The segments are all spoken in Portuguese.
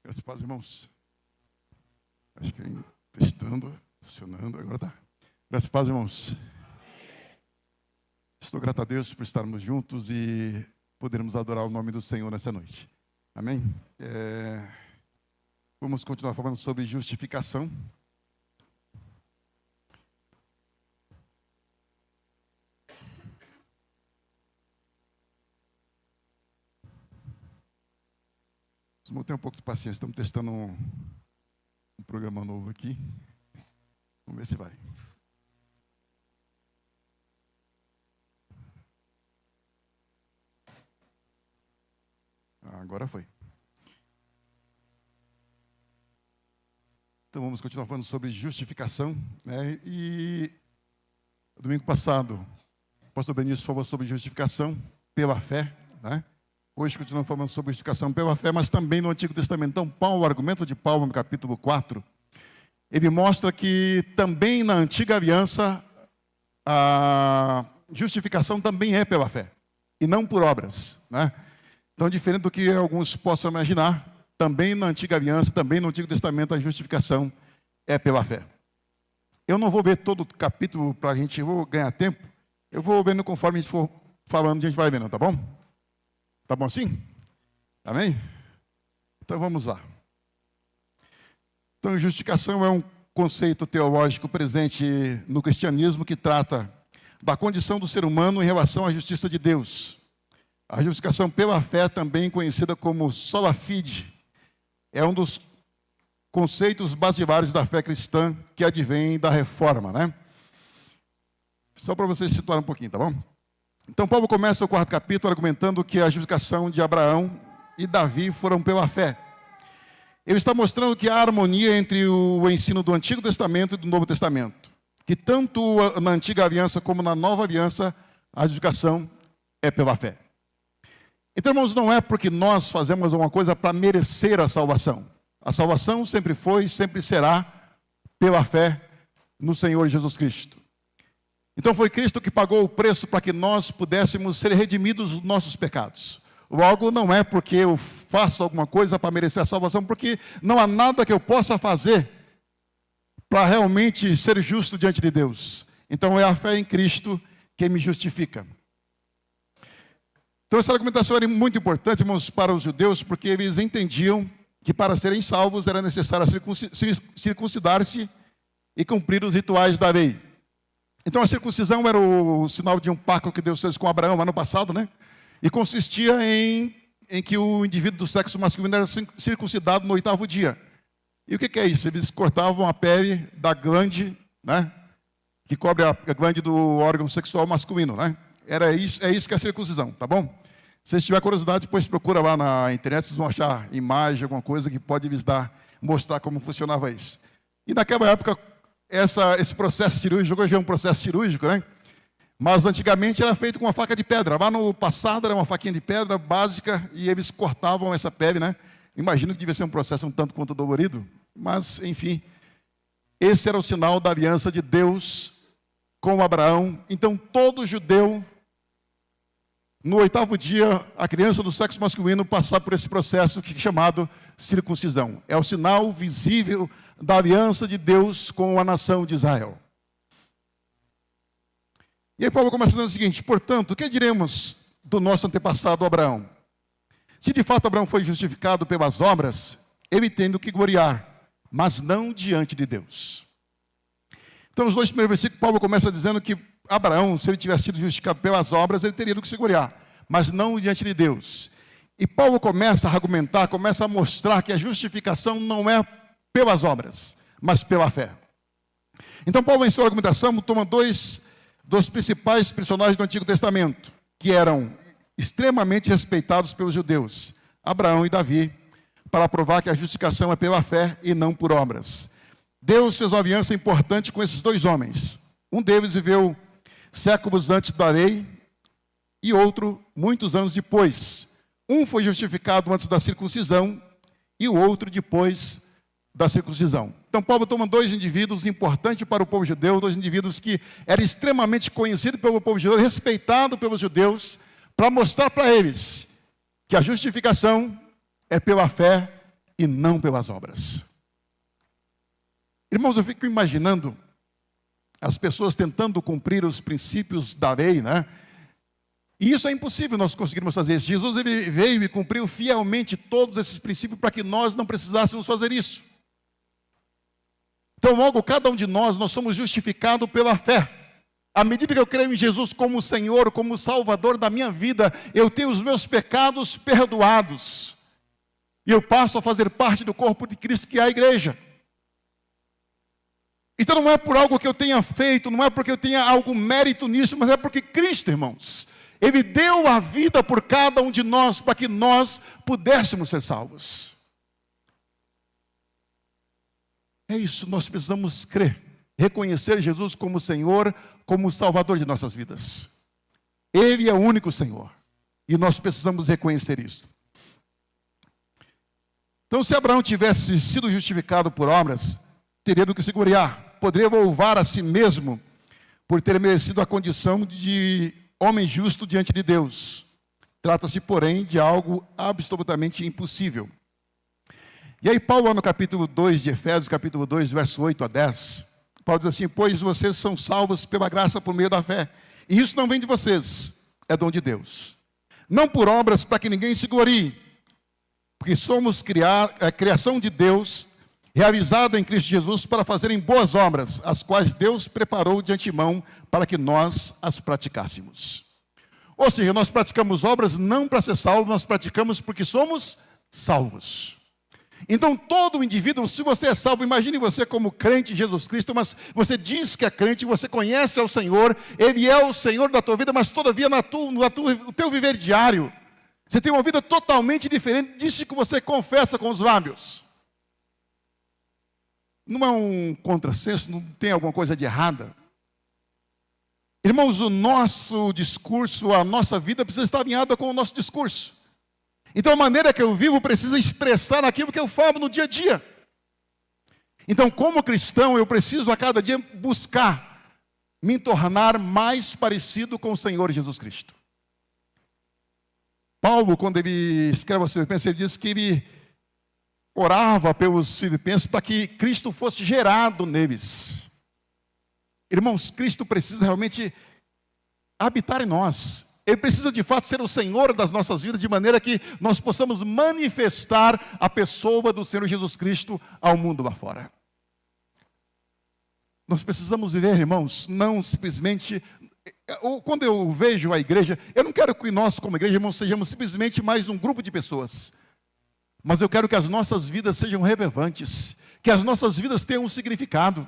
Graças a Deus, irmãos. Acho que testando, funcionando, agora tá. Graças a Deus, irmãos. Estou grato a Deus por estarmos juntos e podermos adorar o nome do Senhor nessa noite. Amém? Vamos continuar falando sobre justificação. Vamos ter um pouco de paciência, estamos testando um programa novo aqui. Vamos ver se vai. Agora foi. Então vamos continuar falando sobre justificação, né? E domingo passado, o pastor Benício falou sobre justificação pela fé, né? Hoje continuamos falando sobre justificação pela fé, mas também no Antigo Testamento. Então, Paulo, o argumento de Paulo no capítulo 4, ele mostra que também na Antiga Aliança, a justificação também é pela fé, e não por obras, né? Então, diferente do que alguns possam imaginar, também na Antiga Aliança, também no Antigo Testamento, a justificação é pela fé. Eu não vou ver todo o capítulo para a gente ganhar tempo, eu vou vendo conforme a gente for falando, a gente vai vendo, tá bom? Tá bom assim? Amém? Então vamos lá. Então, justificação é um conceito teológico presente no cristianismo que trata da condição do ser humano em relação à justiça de Deus. A justificação pela fé, também conhecida como sola fide, é um dos conceitos basilares da fé cristã que advém da reforma, né? Só para vocês situarem um pouquinho, tá bom? Então, Paulo começa o 4º capítulo argumentando que a justificação de Abraão e Davi foram pela fé. Ele está mostrando que há harmonia entre o ensino do Antigo Testamento e do Novo Testamento. Que tanto na Antiga Aliança como na Nova Aliança, a justificação é pela fé. Então, irmãos, não é porque nós fazemos alguma coisa para merecer a salvação. A salvação sempre foi e sempre será pela fé no Senhor Jesus Cristo. Então foi Cristo que pagou o preço para que nós pudéssemos ser redimidos dos nossos pecados. Logo, não é porque eu faço alguma coisa para merecer a salvação, porque não há nada que eu possa fazer para realmente ser justo diante de Deus. Então é a fé em Cristo que me justifica. Então essa argumentação era muito importante, irmãos, para os judeus, porque eles entendiam que para serem salvos era necessário circuncidar-se e cumprir os rituais da lei. Então a circuncisão era o sinal de um pacto que Deus fez com Abraão ano passado, né? E consistia em que o indivíduo do sexo masculino era circuncidado no 8º dia. E o que é isso? Eles cortavam a pele da glande, né? Que cobre a glande do órgão sexual masculino, né? É isso que é a circuncisão, tá bom? Se vocês tiverem curiosidade, depois procura lá na internet, vocês vão achar imagem, alguma coisa que pode lhes mostrar como funcionava isso. E naquela época, esse processo cirúrgico, hoje é um processo cirúrgico, né? Mas antigamente era feito com uma faca de pedra. Lá no passado era uma faquinha de pedra básica e eles cortavam essa pele, né? Imagino que devia ser um processo um tanto quanto dolorido, mas enfim, esse era o sinal da aliança de Deus com Abraão. Então todo judeu, no 8º dia, a criança do sexo masculino passar por esse processo que é chamado circuncisão. É o sinal visível da aliança de Deus com a nação de Israel. E aí Paulo começa dizendo o seguinte: portanto, o que diremos do nosso antepassado Abraão? Se de fato Abraão foi justificado pelas obras, ele tem do que gloriar, mas não diante de Deus. Então, nos 2 primeiros versículos, Paulo começa dizendo que Abraão, se ele tivesse sido justificado pelas obras, ele teria do que se gloriar, mas não diante de Deus. E Paulo começa a argumentar, começa a mostrar que a justificação não é pelas obras, mas pela fé. Então Paulo, em sua argumentação, toma dois dos principais personagens do Antigo Testamento, que eram extremamente respeitados pelos judeus, Abraão e Davi, para provar que a justificação é pela fé e não por obras. Deus fez uma aliança importante com esses dois homens. Um deles viveu séculos antes da lei e outro muitos anos depois. Um foi justificado antes da circuncisão e o outro depois da circuncisão. Então Paulo toma dois indivíduos importantes para o povo judeu, dois indivíduos que eram extremamente conhecidos pelo povo judeu, respeitados pelos judeus, para mostrar para eles que a justificação é pela fé e não pelas obras. Irmãos, eu fico imaginando as pessoas tentando cumprir os princípios da lei, né? E isso é impossível nós conseguirmos fazer isso. Jesus ele veio e cumpriu fielmente todos esses princípios para que nós não precisássemos fazer isso. Então, logo, cada um de nós somos justificados pela fé. À medida que eu creio em Jesus como Senhor, como Salvador da minha vida, eu tenho os meus pecados perdoados. E eu passo a fazer parte do corpo de Cristo, que é a igreja. Então não é por algo que eu tenha feito, não é porque eu tenha algum mérito nisso, mas é porque Cristo, irmãos, Ele deu a vida por cada um de nós, para que nós pudéssemos ser salvos. É isso, nós precisamos crer, reconhecer Jesus como Senhor, como Salvador de nossas vidas. Ele é o único Senhor, e nós precisamos reconhecer isso. Então, se Abraão tivesse sido justificado por obras, teria do que se gloriar, poderia louvar a si mesmo por ter merecido a condição de homem justo diante de Deus. Trata-se, porém, de algo absolutamente impossível. E aí Paulo, no capítulo 2 de Efésios, capítulo 2, verso 8 a 10, Paulo diz assim: pois vocês são salvos pela graça por meio da fé, e isso não vem de vocês, é dom de Deus. Não por obras para que ninguém se glorie, porque somos criação de Deus, realizada em Cristo Jesus para fazerem boas obras, as quais Deus preparou de antemão para que nós as praticássemos. Ou seja, nós praticamos obras não para ser salvos, nós praticamos porque somos salvos. Então todo indivíduo, se você é salvo, imagine você como crente em Jesus Cristo, mas você diz que é crente, você conhece ao Senhor, Ele é o Senhor da tua vida, mas todavia no teu viver diário, você tem uma vida totalmente diferente disso que você confessa com os lábios. Não é um contrassenso, não tem alguma coisa de errada. Irmãos, o nosso discurso, a nossa vida precisa estar alinhada com o nosso discurso. Então a maneira que eu vivo precisa expressar aquilo que eu falo no dia a dia. Então, como cristão, eu preciso a cada dia buscar me tornar mais parecido com o Senhor Jesus Cristo. Paulo, quando ele escreve aos Filipenses, ele diz que ele orava pelos filipenses para que Cristo fosse gerado neles. Irmãos, Cristo precisa realmente habitar em nós. Ele precisa de fato ser o Senhor das nossas vidas, de maneira que nós possamos manifestar a pessoa do Senhor Jesus Cristo ao mundo lá fora. Nós precisamos viver, irmãos, não simplesmente... Quando eu vejo a igreja, eu não quero que nós como igreja, irmãos, sejamos simplesmente mais um grupo de pessoas. Mas eu quero que as nossas vidas sejam relevantes, que as nossas vidas tenham um significado,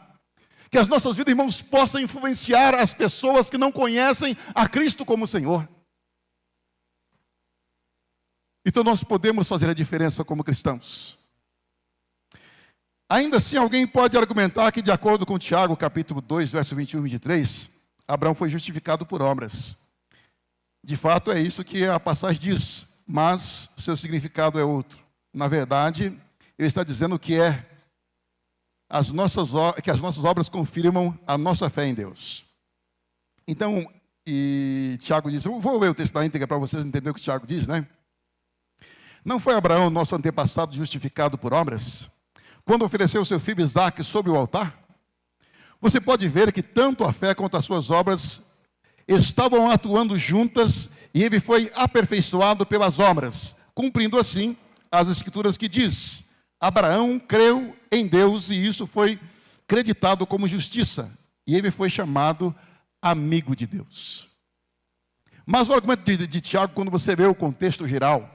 que as nossas vidas, irmãos, possam influenciar as pessoas que não conhecem a Cristo como Senhor. Então nós podemos fazer a diferença como cristãos. Ainda assim, alguém pode argumentar que, de acordo com Tiago, capítulo 2, verso 21 e 23, Abraão foi justificado por obras. De fato, é isso que a passagem diz, mas seu significado é outro. Na verdade, ele está dizendo que as nossas obras confirmam a nossa fé em Deus. Então, e Tiago diz, eu vou ler o texto da íntegra para vocês entenderem o que Tiago diz, né? Não foi Abraão, nosso antepassado, justificado por obras, quando ofereceu seu filho Isaque sobre o altar? Você pode ver que tanto a fé quanto as suas obras estavam atuando juntas, e ele foi aperfeiçoado pelas obras, cumprindo assim as escrituras que diz: Abraão creu em Deus e isso foi creditado como justiça, e ele foi chamado amigo de Deus. Mas o argumento de Tiago, quando você vê o contexto geral,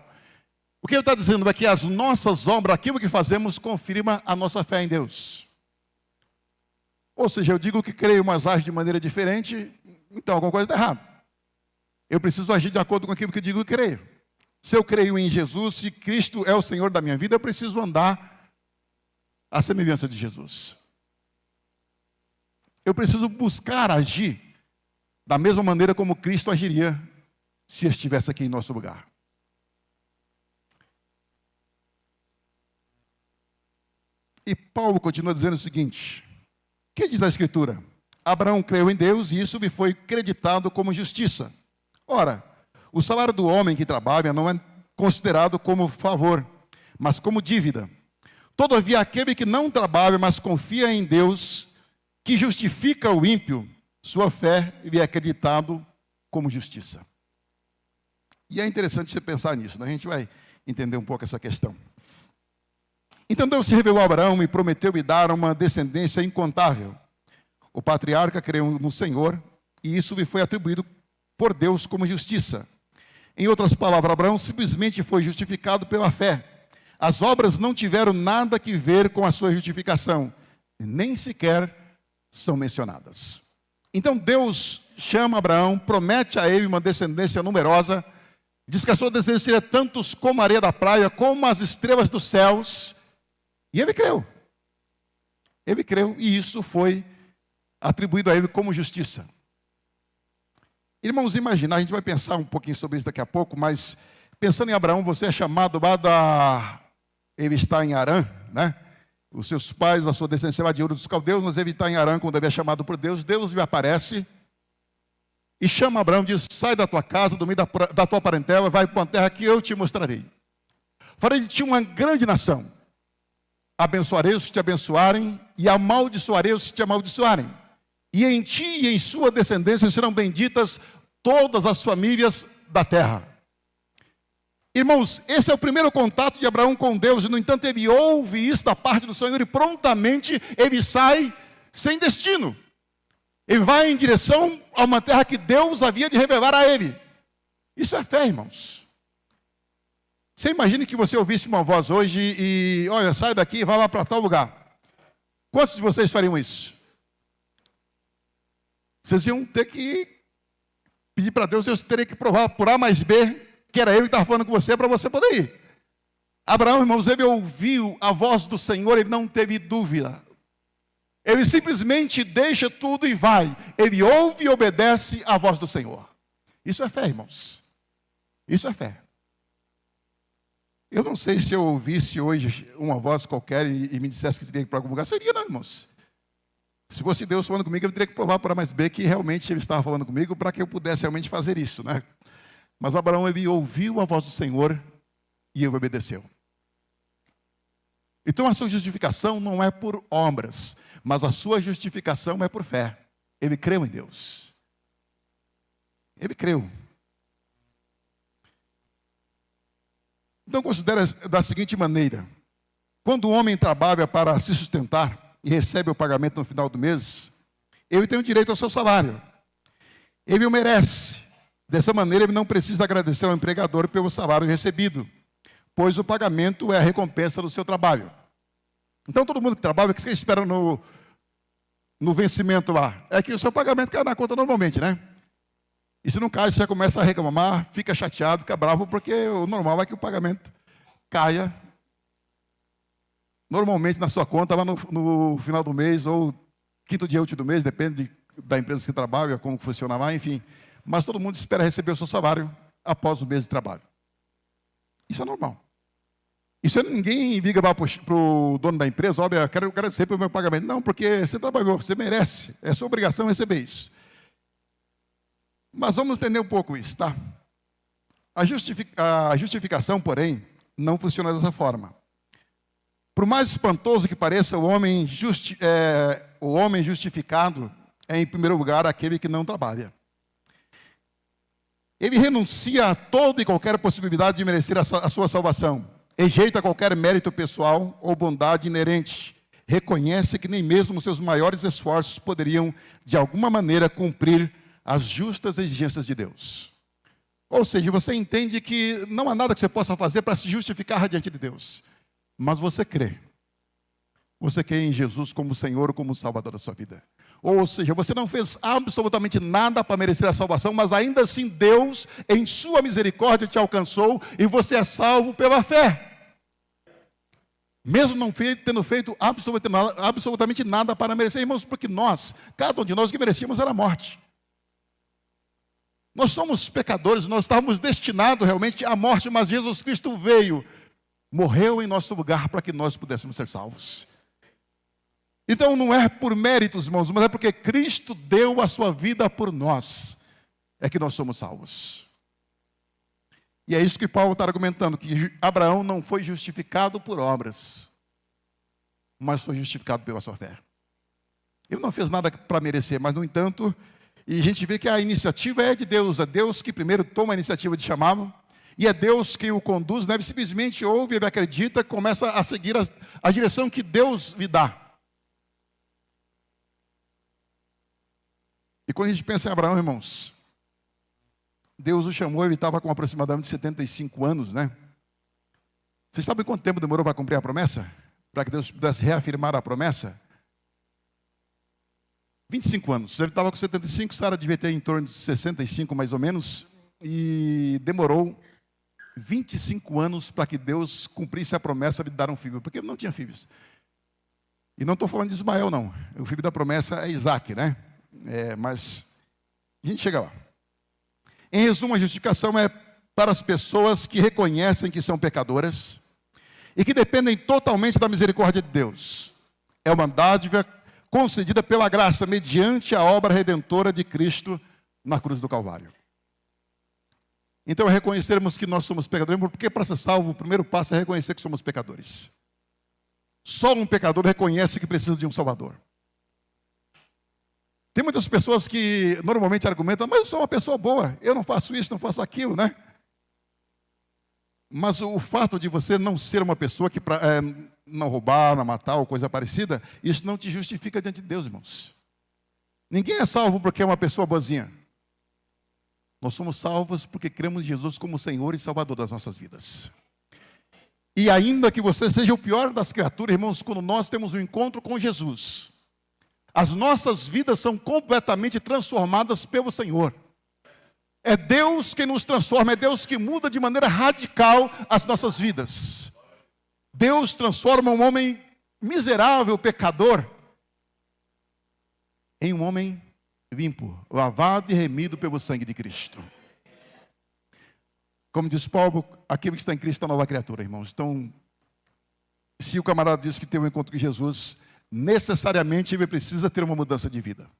o que ele está dizendo é que as nossas obras, aquilo que fazemos, confirma a nossa fé em Deus. Ou seja, eu digo que creio, mas ajo de maneira diferente, então alguma coisa está errada. Eu preciso agir de acordo com aquilo que eu digo e creio. Se eu creio em Jesus, se Cristo é o Senhor da minha vida, eu preciso andar à semelhança de Jesus. Eu preciso buscar agir da mesma maneira como Cristo agiria se estivesse aqui em nosso lugar. E Paulo continua dizendo o seguinte: o que diz a Escritura? Abraão creu em Deus e isso lhe foi creditado como justiça. Ora, o salário do homem que trabalha não é considerado como favor, mas como dívida. Todavia, aquele que não trabalha, mas confia em Deus, que justifica o ímpio, sua fé lhe é acreditado como justiça. E é interessante você pensar nisso, né? A gente vai entender um pouco essa questão. Então Deus se revelou a Abraão e prometeu lhe dar uma descendência incontável. O patriarca creu no Senhor e isso lhe foi atribuído por Deus como justiça. Em outras palavras, Abraão simplesmente foi justificado pela fé. As obras não tiveram nada que ver com a sua justificação, nem sequer são mencionadas. Então Deus chama Abraão, promete a ele uma descendência numerosa, diz que a sua descendência seria tantos como a areia da praia, como as estrelas dos céus. E ele creu. Ele creu e isso foi atribuído a ele como justiça. Irmãos, imagina, a gente vai pensar um pouquinho sobre isso daqui a pouco, mas pensando em Abraão, você é chamado lá da... Ele está em Harã, né? Os seus pais, a sua descendência lá de Ur dos Caldeus, mas ele está em Harã quando ele é chamado por Deus. Deus lhe aparece e chama Abraão, diz, sai da tua casa, do meio da tua parentela, vai para uma terra que eu te mostrarei. Farei de ti uma grande nação. Abençoarei os que te abençoarem e amaldiçoarei os que te amaldiçoarem. E em ti e em sua descendência serão benditas todas as famílias da terra. Irmãos, esse é o primeiro contato de Abraão com Deus. E, no entanto, ele ouve isso da parte do Senhor e prontamente ele sai sem destino. Ele vai em direção a uma terra que Deus havia de revelar a ele. Isso é fé, irmãos. Você imagine que você ouvisse uma voz hoje e, olha, sai daqui e vai lá para tal lugar. Quantos de vocês fariam isso? Vocês iam ter que pedir para Deus, Deus teria que provar por A mais B, que era ele que estava falando com você, para você poder ir. Abraão, irmãos, ele ouviu a voz do Senhor, ele não teve dúvida. Ele simplesmente deixa tudo e vai. Ele ouve e obedece à voz do Senhor. Isso é fé, irmãos. Isso é fé. Eu não sei se eu ouvisse hoje uma voz qualquer e me dissesse que teria que ir para algum lugar. Seria, não, irmãos. Se fosse Deus falando comigo, eu teria que provar por A mais B que realmente ele estava falando comigo para que eu pudesse realmente fazer isso, né? Mas Abraão, ele ouviu a voz do Senhor e ele obedeceu. Então a sua justificação não é por obras, mas a sua justificação é por fé. Ele creu em Deus. Ele creu. Então considera da seguinte maneira: quando o homem trabalha para se sustentar e recebe o pagamento no final do mês, ele tem o direito ao seu salário. Ele o merece. Dessa maneira, ele não precisa agradecer ao empregador pelo salário recebido, pois o pagamento é a recompensa do seu trabalho. Então, todo mundo que trabalha, o que você espera no vencimento lá? É que o seu pagamento cai na conta normalmente, né? E se não cai, você já começa a reclamar, fica chateado, fica bravo, porque o normal é que o pagamento caia normalmente na sua conta lá no final do mês, ou quinto dia útil do mês, depende da empresa que trabalha, como funciona lá, enfim. Mas todo mundo espera receber o seu salário após o mês de trabalho. Isso é normal. Isso ninguém liga para o dono da empresa, óbvio, eu quero agradecer pelo meu pagamento. Não, porque você trabalhou, você merece, é sua obrigação receber isso. Mas vamos entender um pouco isso, tá? A justificação, porém, não funciona dessa forma. Por mais espantoso que pareça, o homem justificado é, em primeiro lugar, aquele que não trabalha. Ele renuncia a toda e qualquer possibilidade de merecer a sua salvação. Rejeita qualquer mérito pessoal ou bondade inerente. Reconhece que nem mesmo seus maiores esforços poderiam, de alguma maneira, cumprir as justas exigências de Deus. Ou seja, você entende que não há nada que você possa fazer para se justificar diante de Deus. Mas você crê. Você crê em Jesus como Senhor, como Salvador da sua vida. Ou seja, você não fez absolutamente nada para merecer a salvação, mas ainda assim Deus, em sua misericórdia, te alcançou e você é salvo pela fé. Mesmo não tendo feito absolutamente nada para merecer, irmãos, porque cada um de nós, o que merecíamos era a morte. Nós somos pecadores, nós estávamos destinados realmente à morte, mas Jesus Cristo veio, morreu em nosso lugar para que nós pudéssemos ser salvos. Então não é por méritos, irmãos, mas é porque Cristo deu a sua vida por nós, é que nós somos salvos. E é isso que Paulo está argumentando, que Abraão não foi justificado por obras. mas foi justificado pela sua fé. Ele não fez nada para merecer, mas, no entanto, e a gente vê que a iniciativa é de Deus. É Deus que primeiro toma a iniciativa de chamá-lo, e é Deus que o conduz, né? Ele simplesmente ouve, ele acredita, começa a seguir a direção que Deus lhe dá. E quando a gente pensa em Abraão, irmãos, Deus o chamou, ele estava com aproximadamente 75 anos, né? Vocês sabem quanto tempo demorou para cumprir a promessa? Para que Deus pudesse reafirmar a promessa? 25 anos. Ele estava com 75, Sara devia ter em torno de 65, mais ou menos, e demorou 25 anos para que Deus cumprisse a promessa de dar um filho, porque ele não tinha filhos. E não estou falando de Ismael, não. O filho da promessa é Isaac, né? Mas a gente chega lá. Em resumo, a justificação é para as pessoas que reconhecem que são pecadoras e que dependem totalmente da misericórdia de Deus. É uma dádiva concedida pela graça mediante a obra redentora de Cristo na cruz do Calvário. Então, reconhecermos que nós somos pecadores, porque para ser salvo, o primeiro passo é reconhecer que somos pecadores. Só um pecador reconhece que precisa de um Salvador. Tem muitas pessoas que normalmente argumentam, mas eu sou uma pessoa boa, eu não faço isso, não faço aquilo, né? Mas o fato de você não ser uma pessoa que não roubar, não matar ou coisa parecida, isso não te justifica diante de Deus, irmãos. Ninguém é salvo porque é uma pessoa boazinha. Nós somos salvos porque cremos em Jesus como Senhor e Salvador das nossas vidas. E ainda que você seja o pior das criaturas, irmãos, quando nós temos um encontro com Jesus, as nossas vidas são completamente transformadas pelo Senhor. É Deus que nos transforma, é Deus que muda de maneira radical as nossas vidas. Deus transforma um homem miserável, pecador, em um homem limpo, lavado e remido pelo sangue de Cristo. Como diz Paulo, aquele que está em Cristo é uma nova criatura, irmãos. Então, se o camarada diz que teve um encontro com Jesus, necessariamente ele precisa ter uma mudança de vida.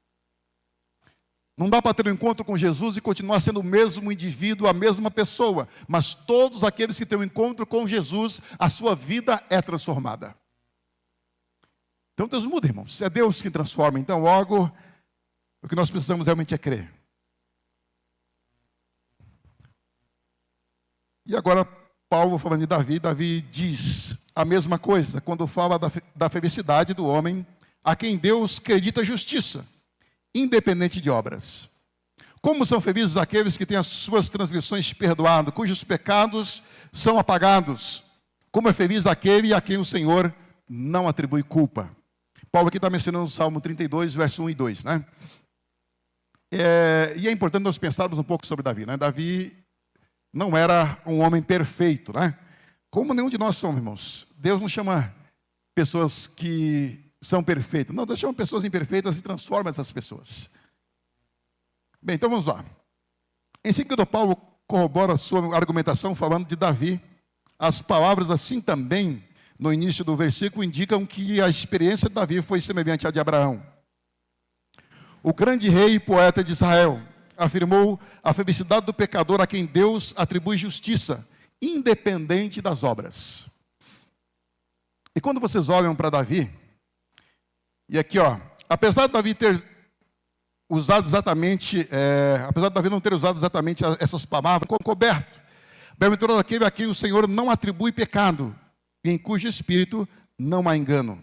Não dá para ter um encontro com Jesus e continuar sendo o mesmo indivíduo, a mesma pessoa. Mas todos aqueles que têm um encontro com Jesus, a sua vida é transformada. Então Deus muda, irmãos. É Deus que transforma. Então logo, o que nós precisamos realmente é crer. E agora, Paulo falando de Davi, Davi diz a mesma coisa, quando fala da felicidade do homem, a quem Deus acredita justiça, independente de obras. Como são felizes aqueles que têm as suas transgressões perdoadas, cujos pecados são apagados. Como é feliz aquele a quem o Senhor não atribui culpa. Paulo aqui está mencionando o Salmo 32, verso 1 e 2, né? E é importante nós pensarmos um pouco sobre Davi, né? Davi não era um homem perfeito, né? Como nenhum de nós somos, irmãos. Deus não chama pessoas que são perfeitas. Não, Deus chama pessoas imperfeitas e transforma essas pessoas. Bem, então vamos lá. Em seguida, Paulo corrobora a sua argumentação falando de Davi. As palavras assim também, no início do versículo, indicam que a experiência de Davi foi semelhante à de Abraão. O grande rei e poeta de Israel afirmou a felicidade do pecador a quem Deus atribui justiça, independente das obras. E quando vocês olham para Davi, e aqui, apesar de Davi ter usado exatamente, apesar de Davi não ter usado exatamente essas palavras, coberto, bem-aventurado aquele a quem o Senhor não atribui pecado, e em cujo espírito não há engano.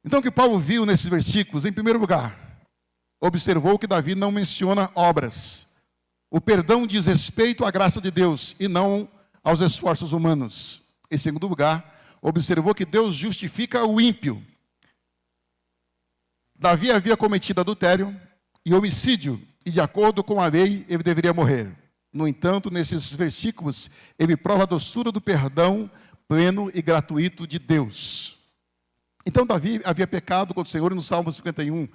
Então o que Paulo viu nesses versículos, em primeiro lugar, observou que Davi não menciona obras. O perdão diz respeito à graça de Deus e não aos esforços humanos. Em segundo lugar, observou que Deus justifica o ímpio. Davi havia cometido adultério e homicídio, e de acordo com a lei, ele deveria morrer. No entanto, nesses versículos, ele prova a doçura do perdão pleno e gratuito de Deus. Então, Davi havia pecado contra o Senhor, e no Salmo 51,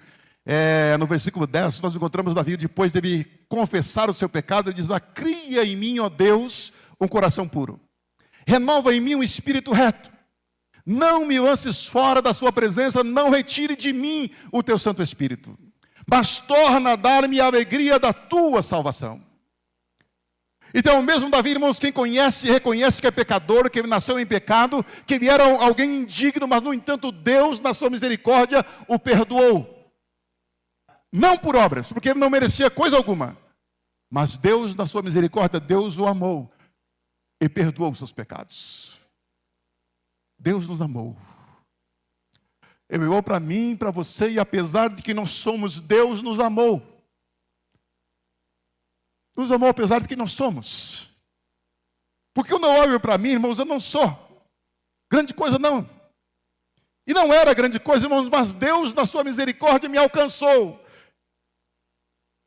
no versículo 10, nós encontramos Davi, depois dele confessar o seu pecado, ele diz: cria em mim, ó Deus, um coração puro. Renova em mim um espírito reto. Não me lances fora da sua presença, não retire de mim o teu Santo Espírito, mas torna a dar-me a alegria da tua salvação. Então, mesmo Davi, irmãos, quem conhece, reconhece que é pecador, que ele nasceu em pecado, que ele era alguém indigno, mas, no entanto, Deus, na sua misericórdia, o perdoou. Não por obras, porque ele não merecia coisa alguma. Mas Deus, na sua misericórdia, Deus o amou e perdoou os seus pecados. Deus nos amou. Ele olhou para mim, para você, e apesar de que nós somos, Deus nos amou. Nos amou apesar de que nós somos. Porque eu não olho para mim, irmãos, eu não sou grande coisa não. E não era grande coisa, irmãos, mas Deus, na sua misericórdia, me alcançou.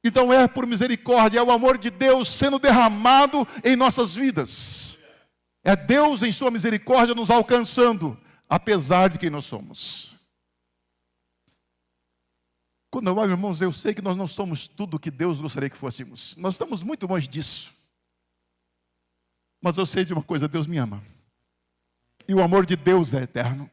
Então é por misericórdia, é o amor de Deus sendo derramado em nossas vidas. É Deus em sua misericórdia nos alcançando, apesar de quem nós somos. Quando eu olho, irmãos, eu sei que nós não somos tudo o que Deus gostaria que fôssemos. Nós estamos muito longe disso. Mas eu sei de uma coisa, Deus me ama. E o amor de Deus é eterno.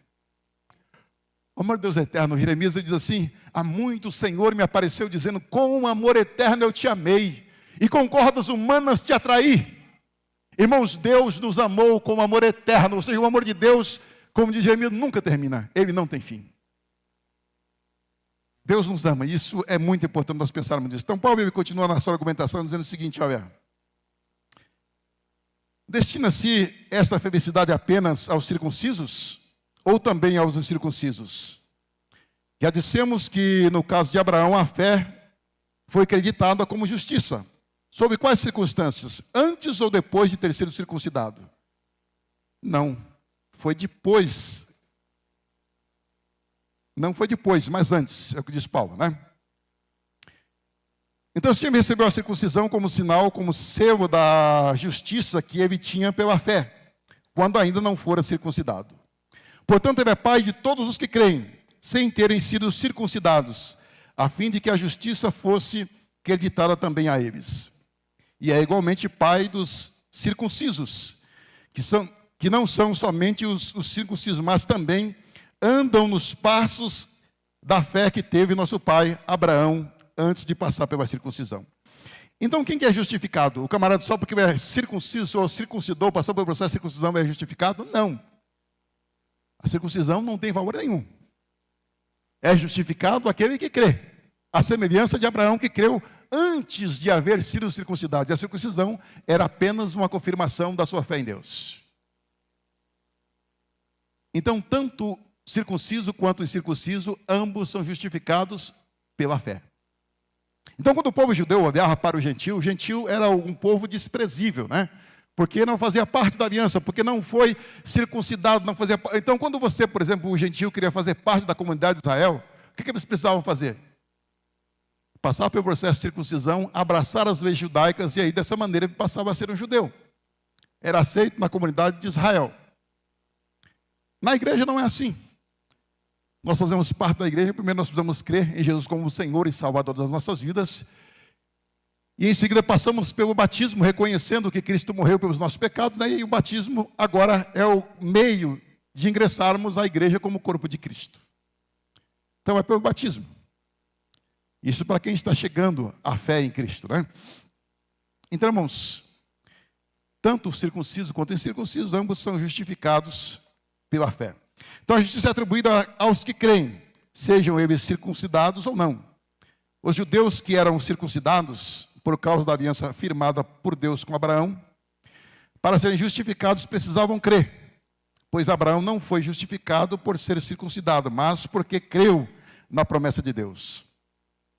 O amor de Deus é eterno. Jeremias diz assim: há muito o Senhor me apareceu dizendo, com amor eterno eu te amei, e com cordas humanas te atraí. Irmãos, Deus nos amou com amor eterno. Ou seja, o amor de Deus, como diz Jeremias, nunca termina. Ele não tem fim. Deus nos ama, isso é muito importante nós pensarmos nisso. Então Paulo continua na sua argumentação dizendo o seguinte, olha: destina-se esta felicidade apenas aos circuncisos ou também aos incircuncisos? Já dissemos que no caso de Abraão a fé foi acreditada como justiça. Sob quais circunstâncias? Antes ou depois de ter sido circuncidado? Não, foi depois. Não foi depois, mas antes, é o que diz Paulo, né? Então, se ele recebeu a circuncisão como sinal, como selo da justiça que ele tinha pela fé, quando ainda não fora circuncidado. Portanto, ele é pai de todos os que creem, sem terem sido circuncidados, a fim de que a justiça fosse creditada também a eles. E é igualmente pai dos circuncisos, que não são somente os circuncisos, mas também andam nos passos da fé que teve nosso pai Abraão antes de passar pela circuncisão. Então, quem que é justificado? O camarada só porque é circunciso ou circuncidou, passou pelo processo de circuncisão, é justificado? Não. A circuncisão não tem valor nenhum. É justificado aquele que crê. A semelhança de Abraão, que creu antes de haver sido circuncidado. E a circuncisão era apenas uma confirmação da sua fé em Deus. Então, tanto circunciso quanto incircunciso, ambos são justificados pela fé. Então, quando o povo judeu olhava para o gentil era um povo desprezível, né? Porque não fazia parte da aliança, porque não foi circuncidado, não fazia. Então, quando você, por exemplo, o gentil queria fazer parte da comunidade de Israel, o que eles precisavam fazer? Passar pelo processo de circuncisão, abraçar as leis judaicas, e aí dessa maneira ele passava a ser um judeu. Era aceito na comunidade de Israel. Na igreja não é assim. Nós fazemos parte da igreja, primeiro nós precisamos crer em Jesus como o Senhor e Salvador das nossas vidas. E em seguida passamos pelo batismo, reconhecendo que Cristo morreu pelos nossos pecados, né? E o batismo agora é o meio de ingressarmos à igreja como corpo de Cristo. Então é pelo batismo. Isso para quem está chegando à fé em Cristo, né? Então, irmãos, tanto o circunciso quanto o incircunciso, ambos são justificados pela fé. Então a justiça é atribuída aos que creem, sejam eles circuncidados ou não. Os judeus que eram circuncidados, por causa da aliança firmada por Deus com Abraão, para serem justificados precisavam crer, pois Abraão não foi justificado por ser circuncidado, mas porque creu na promessa de Deus.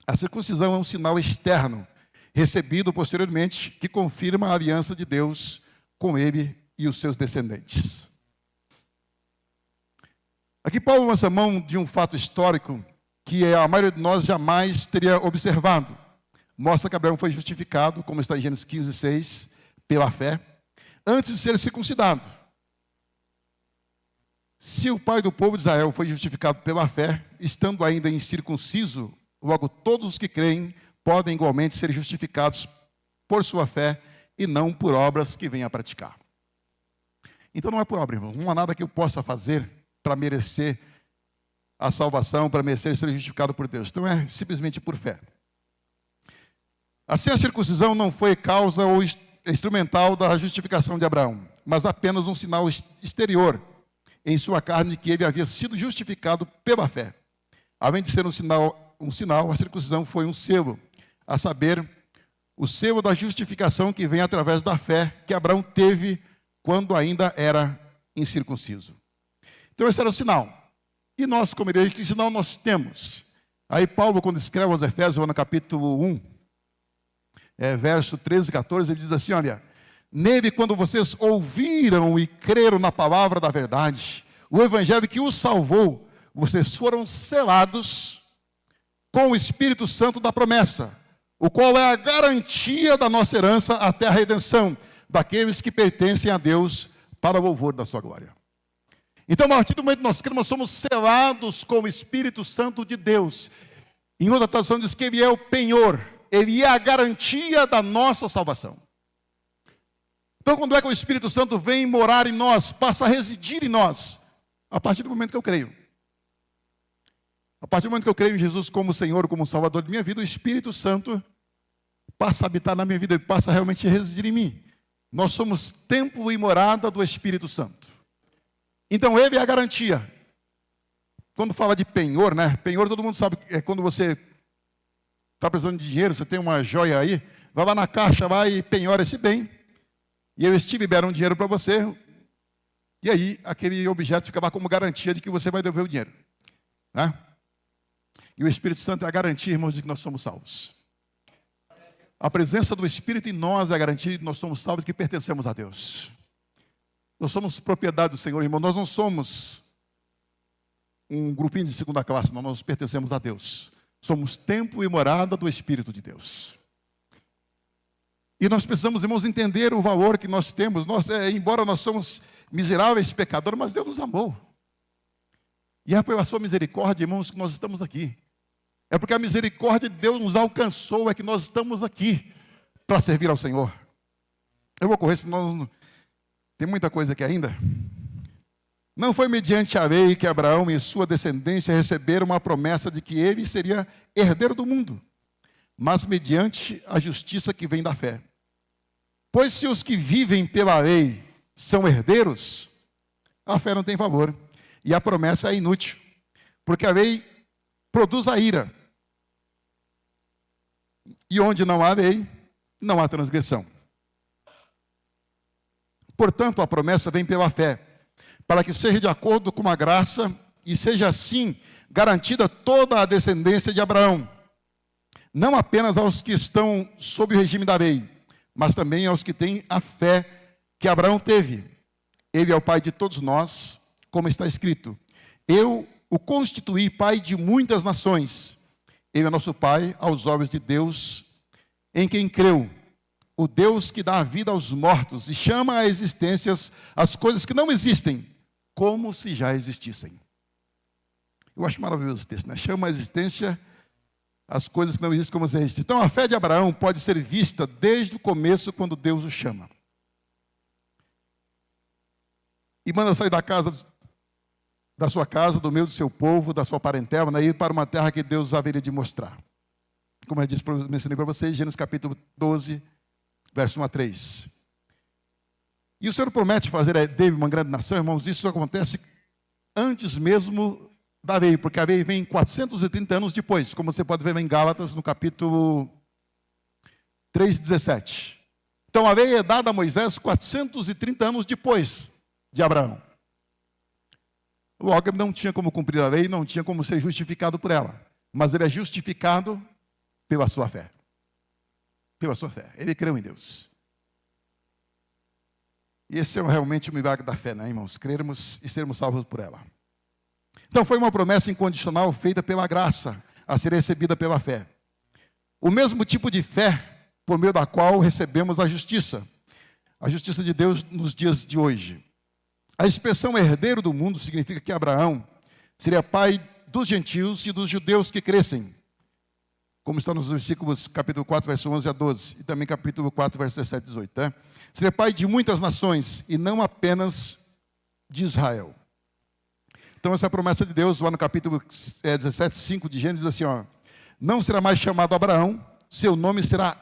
A circuncisão é um sinal externo, recebido posteriormente, que confirma a aliança de Deus com ele e os seus descendentes. Aqui Paulo lança mão de um fato histórico que a maioria de nós jamais teria observado. Mostra que Abraão foi justificado, como está em Gênesis 15:6, pela fé, antes de ser circuncidado. Se o pai do povo de Israel foi justificado pela fé, estando ainda incircunciso, logo todos os que creem podem igualmente ser justificados por sua fé e não por obras que venham a praticar. Então não é por obra, irmão. Não há nada que eu possa fazer para merecer a salvação, para merecer ser justificado por Deus. Então é simplesmente por fé. Assim a circuncisão não foi causa instrumental da justificação de Abraão, mas apenas um sinal exterior em sua carne de que ele havia sido justificado pela fé. Além de ser um sinal, a circuncisão foi um selo, a saber, o selo da justificação que vem através da fé que Abraão teve quando ainda era incircunciso. Então esse era o sinal. E nós, como igreja, que sinal nós temos? Aí Paulo, quando escreve aos Efésios, no capítulo 1, verso 13 e 14, ele diz assim, olha, nele quando vocês ouviram e creram na palavra da verdade, o evangelho que os salvou, vocês foram selados com o Espírito Santo da promessa, o qual é a garantia da nossa herança até a redenção daqueles que pertencem a Deus para o louvor da sua glória. Então, a partir do momento que nós cremos, nós somos selados com o Espírito Santo de Deus. Em outra tradução diz que ele é o penhor, ele é a garantia da nossa salvação. Então, quando é que o Espírito Santo vem morar em nós, passa a residir em nós? A partir do momento que eu creio. A partir do momento que eu creio em Jesus como Senhor, como Salvador de minha vida, o Espírito Santo passa a habitar na minha vida, ele passa a realmente residir em mim. Nós somos templo e morada do Espírito Santo. Então, ele é a garantia. Quando fala de penhor, né? Penhor, todo mundo sabe, é quando você está precisando de dinheiro, você tem uma joia aí, vai lá na caixa, vai e penhora esse bem, e eles te liberam dinheiro para você, e aí aquele objeto fica lá como garantia de que você vai devolver o dinheiro. Né? E o Espírito Santo é a garantia, irmãos, de que nós somos salvos. A presença do Espírito em nós é a garantia de que nós somos salvos, que pertencemos a Deus. Nós somos propriedade do Senhor, irmão. Nós não somos um grupinho de segunda classe, não. Nós pertencemos a Deus. Somos templo e morada do Espírito de Deus. E nós precisamos, irmãos, entender o valor que nós temos. Embora nós somos miseráveis pecadores, mas Deus nos amou. E é pela sua misericórdia, irmãos, que nós estamos aqui. É porque a misericórdia de Deus nos alcançou, é que nós estamos aqui para servir ao Senhor. Eu vou correr, senão tem muita coisa aqui ainda. Não foi mediante a lei que Abraão e sua descendência receberam uma promessa de que ele seria herdeiro do mundo, mas mediante a justiça que vem da fé. Pois se os que vivem pela lei são herdeiros, a fé não tem valor e a promessa é inútil, porque a lei produz a ira. E onde não há lei, não há transgressão. Portanto, a promessa vem pela fé, para que seja de acordo com a graça e seja assim garantida toda a descendência de Abraão, não apenas aos que estão sob o regime da lei, mas também aos que têm a fé que Abraão teve. Ele é o pai de todos nós, como está escrito: eu o constituí pai de muitas nações. Ele é nosso pai aos olhos de Deus, em quem creu, o Deus que dá a vida aos mortos e chama à existência as coisas que não existem, como se já existissem. Eu acho maravilhoso esse texto, né? Chama à existência as coisas que não existem como se existem. Então a fé de Abraão pode ser vista desde o começo, quando Deus o chama. E manda sair da sua casa, do meio do seu povo, da sua parentela, né, ir para uma terra que Deus haveria de mostrar. Como eu disse, mencionei para vocês, Gênesis capítulo 12, verso 1 a 3. E o Senhor promete fazer dele uma grande nação, irmãos. Isso acontece antes mesmo da lei, porque a lei vem 430 anos depois, como você pode ver em Gálatas, no capítulo 3:17. Então a lei é dada a Moisés 430 anos depois de Abraão. Logo, ele não tinha como cumprir a lei, não tinha como ser justificado por ela, mas ele é justificado pela sua fé. Pela sua fé. Ele creu em Deus. E esse é realmente o milagre da fé, né, irmãos? Crermos e sermos salvos por ela. Então foi uma promessa incondicional feita pela graça, a ser recebida pela fé. O mesmo tipo de fé por meio da qual recebemos a justiça de Deus nos dias de hoje. A expressão herdeiro do mundo significa que Abraão seria pai dos gentios e dos judeus que crescem, como está nos versículos capítulo 4, verso 11 a 12, e também capítulo 4, verso 17 e 18. Né? Seria pai de muitas nações e não apenas de Israel. Então essa promessa de Deus, lá no capítulo 17, 5 de Gênesis, diz assim, ó: não será mais chamado Abraão, seu nome será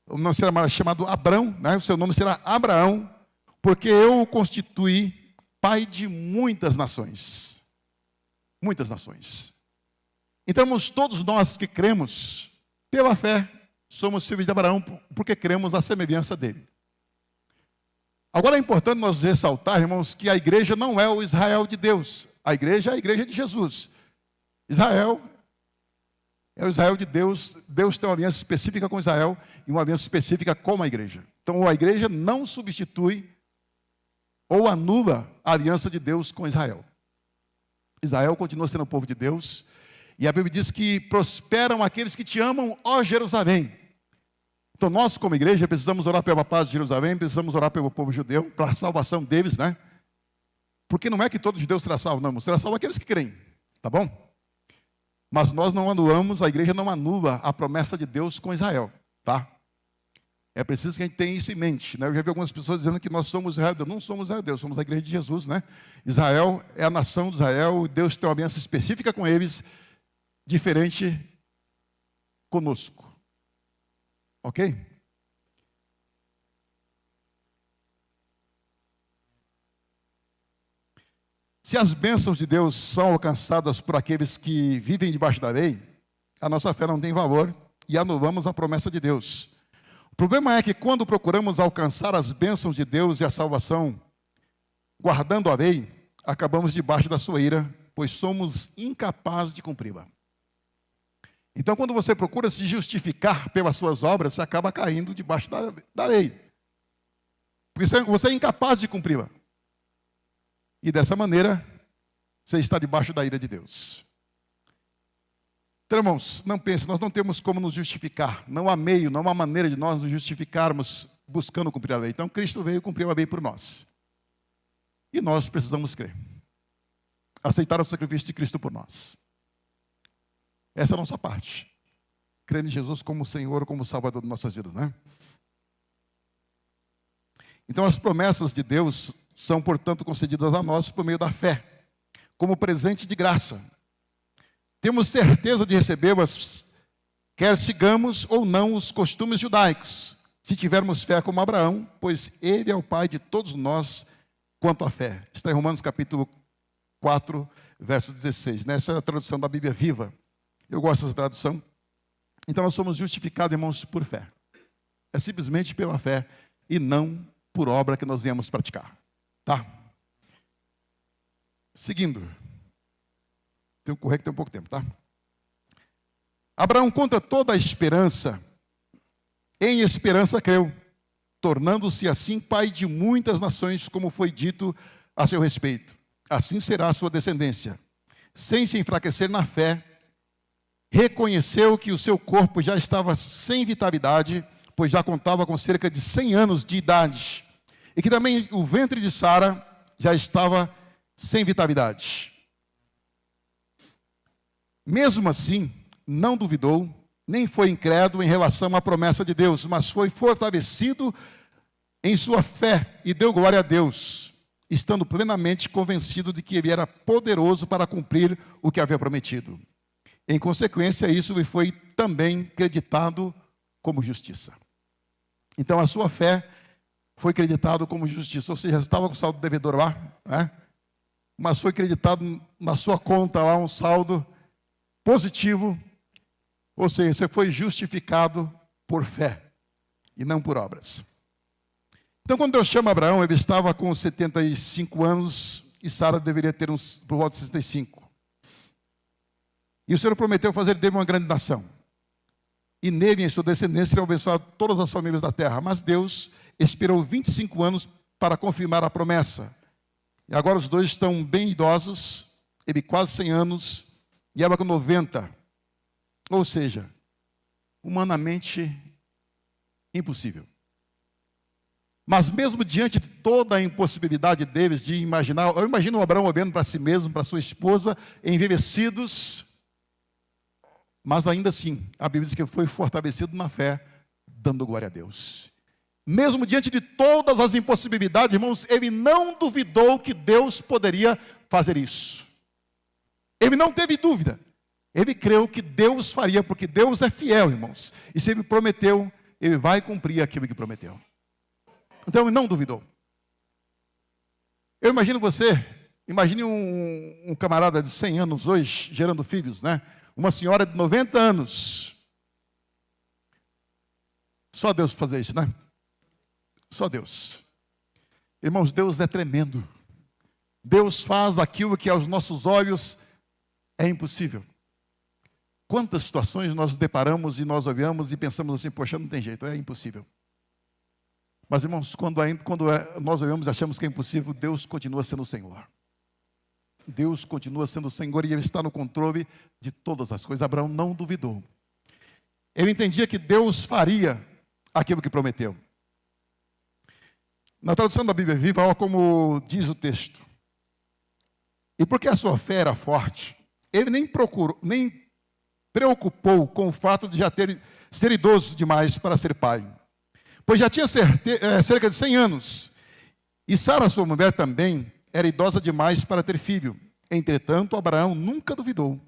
o nome será chamado Abrão, né? O seu nome será Abraão, porque eu o constituí pai de muitas nações. Muitas nações. Então, todos nós que cremos, pela fé, somos filhos de Abraão, porque cremos à semelhança dele. Agora é importante nós ressaltar, irmãos, que a igreja não é o Israel de Deus. A igreja é a igreja de Jesus. Israel é o Israel de Deus. Deus tem uma aliança específica com Israel e uma aliança específica com a igreja. Então a igreja não substitui ou anula a aliança de Deus com Israel. Israel continua sendo o povo de Deus. E a Bíblia diz que prosperam aqueles que te amam, ó Jerusalém. Então nós como igreja precisamos orar pela paz de Jerusalém, precisamos orar pelo povo judeu, para a salvação deles, né? Porque não é que todo judeu será salvo, não, será salvo aqueles que creem, tá bom? Mas nós não anulamos, a igreja não anula a promessa de Deus com Israel, tá? É preciso que a gente tenha isso em mente, né? Eu já vi algumas pessoas dizendo que nós somos Israel. Não somos Israel, Deus, somos a igreja de Jesus, né? Israel é a nação de Israel, Deus tem uma aliança específica com eles, diferente conosco. Ok? Se as bênçãos de Deus são alcançadas por aqueles que vivem debaixo da lei, a nossa fé não tem valor e anulamos a promessa de Deus. O problema é que quando procuramos alcançar as bênçãos de Deus e a salvação, guardando a lei, acabamos debaixo da sua ira, pois somos incapazes de cumpri-la. Então, quando você procura se justificar pelas suas obras, você acaba caindo debaixo da lei. Porque você é incapaz de cumpri-la. E dessa maneira, você está debaixo da ira de Deus. Então, irmãos, não pense, nós não temos como nos justificar. Não há meio, não há maneira de nós nos justificarmos buscando cumprir a lei. Então, Cristo veio cumprir a lei por nós. E nós precisamos crer. Aceitar o sacrifício de Cristo por nós. Essa é a nossa parte. Crer em Jesus como Senhor, como Salvador de nossas vidas, né? Então, as promessas de Deus são, portanto, concedidas a nós por meio da fé, como presente de graça. Temos certeza de recebê-las, quer sigamos ou não os costumes judaicos, se tivermos fé como Abraão, pois ele é o pai de todos nós quanto à fé. Está em Romanos capítulo 4, verso 16. Essa é a tradução da Bíblia Viva. Eu gosto dessa tradução. Então nós somos justificados, irmãos, por fé. É simplesmente pela fé e não por obra que nós viemos praticar. Tá? Seguindo. Tenho que correr que tem um pouco tempo, tá? Abraão contra toda a esperança, em esperança creu, tornando-se assim pai de muitas nações, como foi dito a seu respeito. Assim será a sua descendência. Sem se enfraquecer na fé, reconheceu que o seu corpo já estava sem vitalidade, pois já contava com cerca de 100 anos de idade, e que também o ventre de Sara já estava sem vitalidade. Mesmo assim, não duvidou, nem foi incrédulo em relação à promessa de Deus, mas foi fortalecido em sua fé e deu glória a Deus, estando plenamente convencido de que ele era poderoso para cumprir o que havia prometido. Em consequência, isso lhe foi também creditado como justiça. Então, a sua fé foi creditado como justiça, ou seja, estava com o saldo devedor lá, né? Mas foi creditado na sua conta lá um saldo positivo, ou seja, você foi justificado por fé e não por obras. Então, quando Deus chama Abraão, ele estava com 75 anos e Sara deveria ter por volta de 65. E o Senhor prometeu fazer dele uma grande nação. E nele, em sua descendência, ele abençoar todas as famílias da terra. Mas Deus esperou 25 anos para confirmar a promessa. E agora os dois estão bem idosos, ele quase 100 anos, e ela com 90. Ou seja, humanamente impossível. Mas mesmo diante de toda a impossibilidade deles de imaginar, eu imagino o Abraão olhando para si mesmo, para sua esposa, envelhecidos, mas ainda assim, a Bíblia diz que ele foi fortalecido na fé, dando glória a Deus. Mesmo diante de todas as impossibilidades, irmãos, ele não duvidou que Deus poderia fazer isso. Ele não teve dúvida. Ele creu que Deus faria, porque Deus é fiel, irmãos. E se ele prometeu, ele vai cumprir aquilo que prometeu. Então ele não duvidou. Eu imagino imagine um camarada de 100 anos hoje, gerando filhos, né? Uma senhora de 90 anos. Só Deus para fazer isso, né? Só Deus. Irmãos, Deus é tremendo. Deus faz aquilo que aos nossos olhos é impossível. Quantas situações nós nos deparamos e nós olhamos e pensamos assim, poxa, não tem jeito, é impossível. Mas, irmãos, quando nós olhamos e achamos que é impossível, Deus continua sendo o Senhor. Deus continua sendo o Senhor e Ele está no controle de todas as coisas. Abraão não duvidou. Ele entendia que Deus faria aquilo que prometeu. Na tradução da Bíblia Viva, olha como diz o texto. E porque a sua fé era forte, ele nem preocupou com o fato de já ser idoso demais para ser pai. Pois já tinha cerca de 100 anos. E Sara, sua mulher, também era idosa demais para ter filho. Entretanto, Abraão nunca duvidou.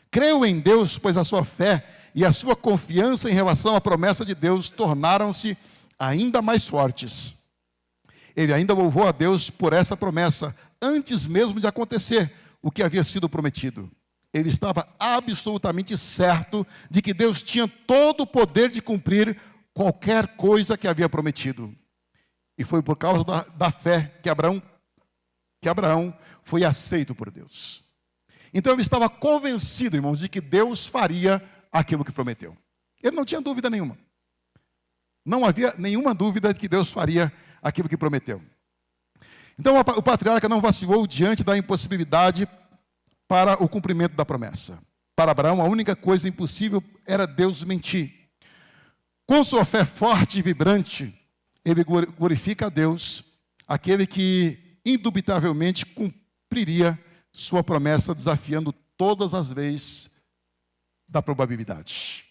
Creu em Deus, pois a sua fé e a sua confiança em relação à promessa de Deus tornaram-se ainda mais fortes. Ele ainda louvou a Deus por essa promessa, antes mesmo de acontecer o que havia sido prometido. Ele estava absolutamente certo de que Deus tinha todo o poder de cumprir qualquer coisa que havia prometido. E foi por causa da fé que Abraão foi aceito por Deus. Então ele estava convencido, irmãos, de que Deus faria aquilo que prometeu. Ele não tinha dúvida nenhuma. Não havia nenhuma dúvida de que Deus faria aquilo que prometeu. Então o patriarca não vacilou diante da impossibilidade para o cumprimento da promessa. Para Abraão, a única coisa impossível era Deus mentir. Com sua fé forte e vibrante, ele glorifica a Deus, aquele que indubitavelmente cumpriria sua promessa, desafiando todas as leis da probabilidade.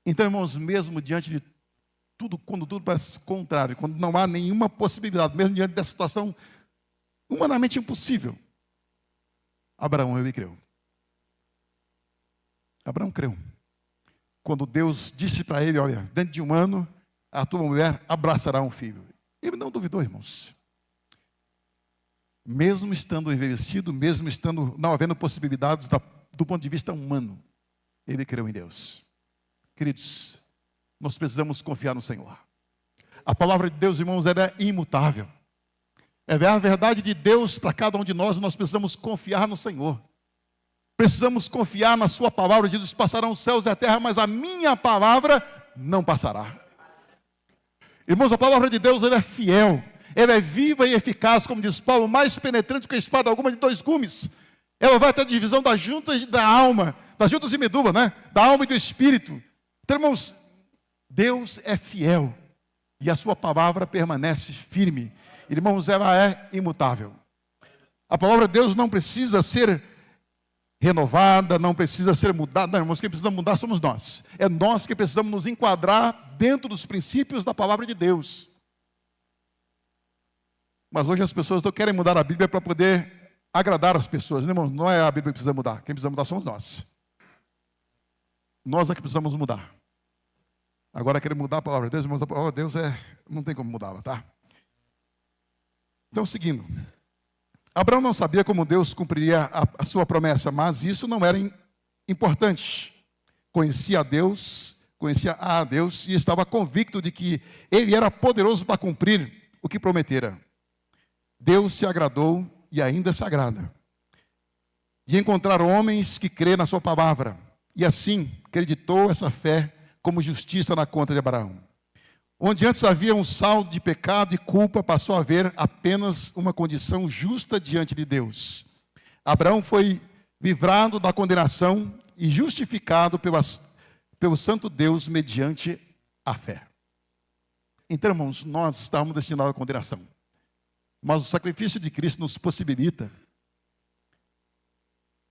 Então, irmãos, mesmo diante de tudo, quando tudo parece contrário, quando não há nenhuma possibilidade, mesmo diante dessa situação humanamente impossível, Abraão, ele creu. Abraão creu. Quando Deus disse para ele, olha, dentro de um ano, a tua mulher abraçará um filho. Ele não duvidou, irmãos. Mesmo estando envelhecido, mesmo não havendo possibilidades do ponto de vista humano, ele creu em Deus. Queridos, nós precisamos confiar no Senhor. A palavra de Deus, irmãos, ela é imutável. É a verdade de Deus para cada um de nós, nós precisamos confiar no Senhor. Precisamos confiar na sua palavra. Jesus, passarão os céus e a terra, mas a minha palavra não passará. Irmãos, a palavra de Deus, ela é fiel. Ela é viva e eficaz, como diz Paulo, mais penetrante que a espada alguma de 2 gumes. Ela vai até a divisão das juntas da alma, das juntas e medula, né? Da alma e do espírito. Então, irmãos, Deus é fiel e a sua palavra permanece firme. Irmãos, ela é imutável. A palavra de Deus não precisa ser renovada, não precisa ser mudada. Não, irmãos, quem precisa mudar somos nós. É nós que precisamos nos enquadrar dentro dos princípios da palavra de Deus. Mas hoje as pessoas não querem mudar a Bíblia para poder agradar as pessoas. Irmãos, não é a Bíblia que precisa mudar. Quem precisa mudar somos nós. Nós é que precisamos mudar. Agora querer mudar a palavra de Deus, irmãos, a palavra de Deus não tem como mudá-la, tá? Então, seguindo. Abraão não sabia como Deus cumpriria a sua promessa, mas isso não era importante. Conhecia a Deus e estava convicto de que Ele era poderoso para cumprir o que prometera. Deus se agradou e ainda se agrada de encontrar homens que crêem na sua palavra. E assim, acreditou essa fé como justiça na conta de Abraão. Onde antes havia um saldo de pecado e culpa, passou a haver apenas uma condição justa diante de Deus. Abraão foi livrado da condenação e justificado pelo santo Deus mediante a fé. Então, irmãos, nós estávamos destinados à condenação. Mas o sacrifício de Cristo nos possibilita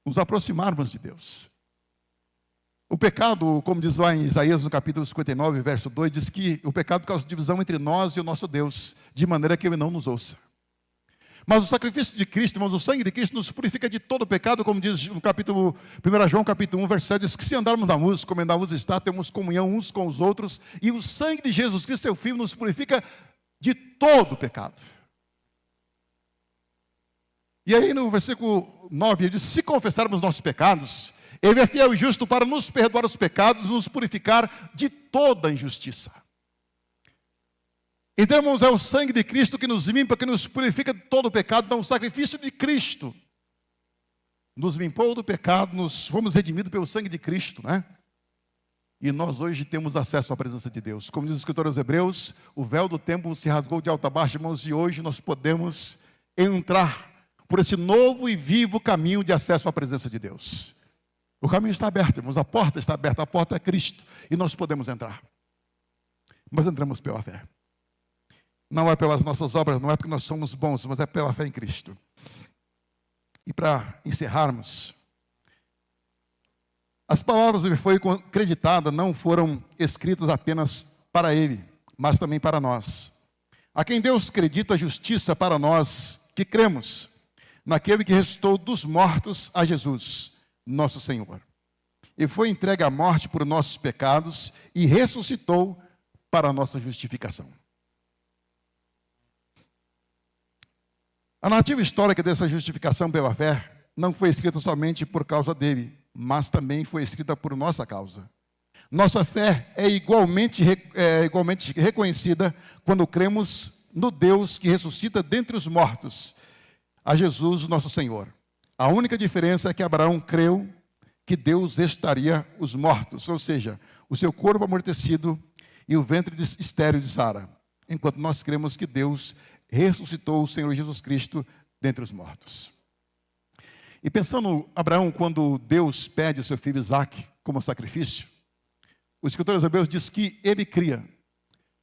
nos aproximarmos de Deus. O pecado, como diz lá em Isaías, no capítulo 59, verso 2, diz que o pecado causa divisão entre nós e o nosso Deus, de maneira que Ele não nos ouça. Mas o sacrifício de Cristo, irmãos, o sangue de Cristo nos purifica de todo pecado, como diz no capítulo 1 João, capítulo 1, verso 7, diz que se andarmos na luz, como na luz está, temos comunhão uns com os outros, e o sangue de Jesus Cristo, seu Filho, nos purifica de todo pecado. E aí no versículo 9, ele diz, se confessarmos nossos pecados, Ele é fiel e justo para nos perdoar os pecados e nos purificar de toda injustiça. Então, irmãos, é o sangue de Cristo que nos limpa, que nos purifica de todo o pecado. Então, o sacrifício de Cristo nos limpou do pecado, nos fomos redimidos pelo sangue de Cristo, né? E nós hoje temos acesso à presença de Deus. Como diz o escritor aos Hebreus, o véu do templo se rasgou de alto a baixo, irmãos, e hoje nós podemos entrar por esse novo e vivo caminho de acesso à presença de Deus. O caminho está aberto, irmãos, a porta está aberta, a porta é Cristo, e nós podemos entrar. Mas entramos pela fé. Não é pelas nossas obras, não é porque nós somos bons, mas é pela fé em Cristo. E para encerrarmos, as palavras que foi acreditada não foram escritas apenas para ele, mas também para nós. A quem Deus acredita a justiça para nós que cremos naquele que ressuscitou dos mortos a Jesus, nosso Senhor. E foi entregue à morte por nossos pecados e ressuscitou para a nossa justificação. A narrativa histórica dessa justificação pela fé não foi escrita somente por causa dele, mas também foi escrita por nossa causa. Nossa fé é igualmente reconhecida quando cremos no Deus que ressuscita dentre os mortos, a Jesus, nosso Senhor. A única diferença é que Abraão creu que Deus estaria os mortos, ou seja, o seu corpo amortecido e o ventre estéril de Sara, enquanto nós cremos que Deus ressuscitou o Senhor Jesus Cristo dentre os mortos. E pensando Abraão, quando Deus pede o seu filho Isaque como sacrifício, o escritor aos Hebreus diz que ele cria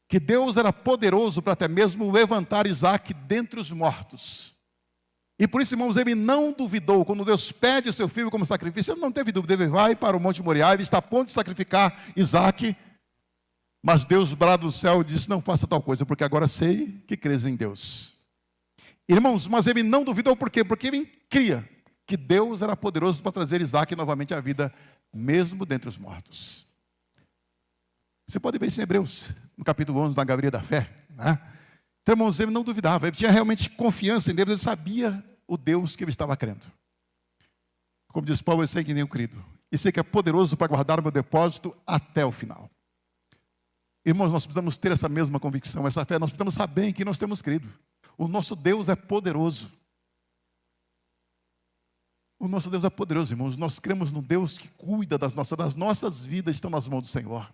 que Deus era poderoso para até mesmo levantar Isaque dentre os mortos. E por isso, irmãos, ele não duvidou. Quando Deus pede o seu filho como sacrifício, ele não teve dúvida. Ele vai para o Monte Moriá, ele está a ponto de sacrificar Isaque. Mas Deus brada do céu e diz, não faça tal coisa, porque agora sei que crês em Deus. Irmãos, mas ele não duvidou por quê? Porque ele cria que Deus era poderoso para trazer Isaque novamente à vida, mesmo dentre os mortos. Você pode ver isso em Hebreus, no capítulo 11, na galeria da fé, né? Então, irmãos, ele não duvidava, ele tinha realmente confiança em Deus, ele sabia o Deus que ele estava crendo. Como diz Paulo, eu sei que nem o querido, e sei que é poderoso para guardar o meu depósito até o final. Irmãos, nós precisamos ter essa mesma convicção, essa fé, nós precisamos saber em quem nós temos crido. O nosso Deus é poderoso. O nosso Deus é poderoso, irmãos. Nós cremos no Deus que cuida das nossas vidas, estão nas mãos do Senhor.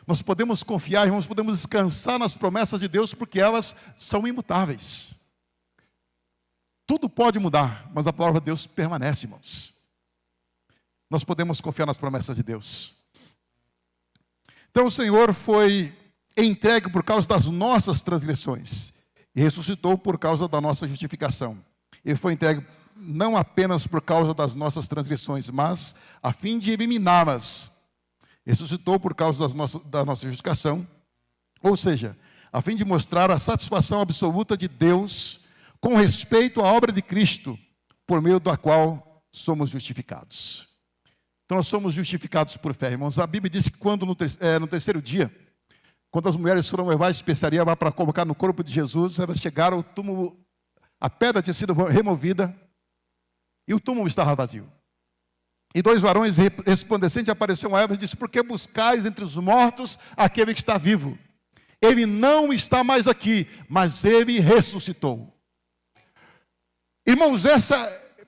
Nós podemos confiar, irmãos, podemos descansar nas promessas de Deus, porque elas são imutáveis. Tudo pode mudar, mas a palavra de Deus permanece, irmãos. Nós podemos confiar nas promessas de Deus. Então o Senhor foi entregue por causa das nossas transgressões e ressuscitou por causa da nossa justificação. Ele foi entregue não apenas por causa das nossas transgressões, mas a fim de eliminá-las. Ressuscitou por causa da nossa justificação, ou seja, a fim de mostrar a satisfação absoluta de Deus com respeito à obra de Cristo, por meio da qual somos justificados. Então nós somos justificados por fé, irmãos. A Bíblia diz que quando no terceiro dia, quando as mulheres foram levar a especiaria lá para colocar no corpo de Jesus, elas chegaram ao túmulo, a pedra tinha sido removida e o túmulo estava vazio. E dois varões resplandecentes apareceram a elas e disse, por que buscais entre os mortos aquele que está vivo? Ele não está mais aqui, mas ele ressuscitou. Irmãos, essa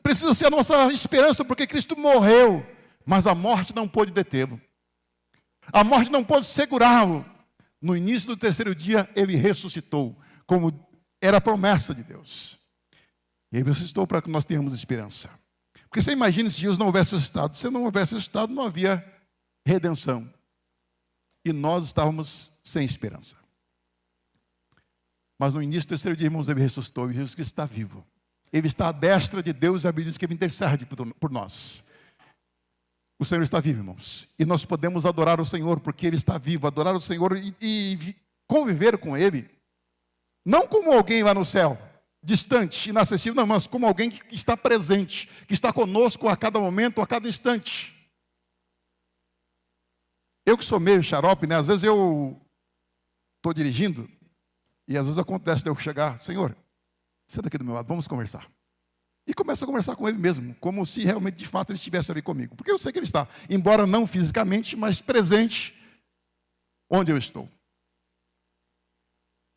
precisa ser a nossa esperança, porque Cristo morreu, mas a morte não pôde detê-lo. A morte não pôde segurá-lo. No início do terceiro dia, ele ressuscitou, como era a promessa de Deus. E ele ressuscitou para que nós tenhamos esperança. Porque você imagina se Jesus não houvesse ressuscitado. Se não houvesse ressuscitado, não havia redenção. E nós estávamos sem esperança. Mas no início do terceiro dia, irmãos, ele ressuscitou. E Jesus Cristo está vivo. Ele está à destra de Deus, e a Bíblia diz que ele intercede por nós. O Senhor está vivo, irmãos. E nós podemos adorar o Senhor, porque Ele está vivo. Adorar o Senhor e conviver com Ele. Não como alguém lá no céu, distante, inacessível, não, mas como alguém que está presente, que está conosco a cada momento, a cada instante. Eu que sou meio xarope, né? Às vezes eu estou dirigindo e às vezes acontece de eu chegar, Senhor, senta aqui do meu lado, vamos conversar. E começo a conversar com ele mesmo, como se realmente, de fato, ele estivesse ali comigo. Porque eu sei que ele está, embora não fisicamente, mas presente onde eu estou.